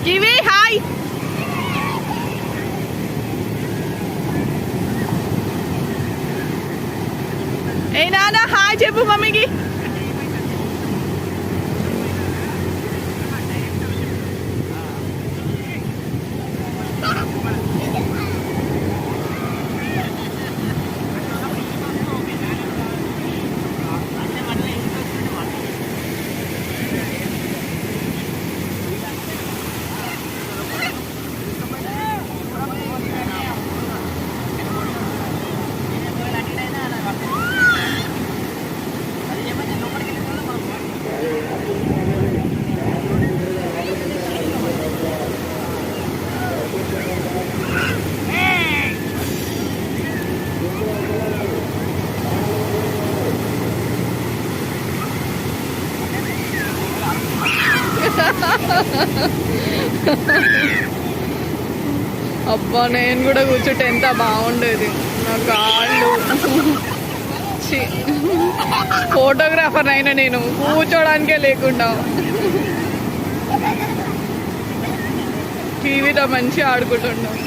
Kiwi hi. ఏ నాన్న hi చెప్పు మమ్మీకి. అబ్బా నేను కూడా కూర్చుంటే ఎంత బాగుండేది. నా కాళ్ళు ఫోటోగ్రాఫర్ అయినా నేను కూర్చోడానికే లేకుండా. టీవీలో మంచిగా ఆడుకుంటున్నాం.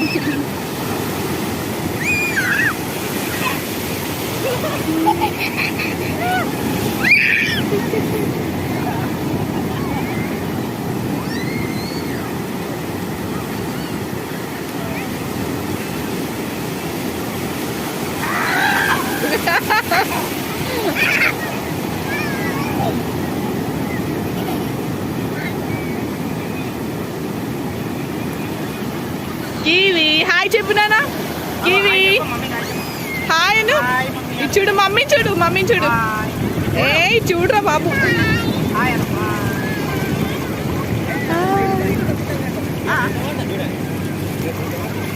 కివి హాయ్ చెప్పినానా. కివి హాయ్ ను చూడు మమ్మీ చూడు. ఏ చూడరా బాబు.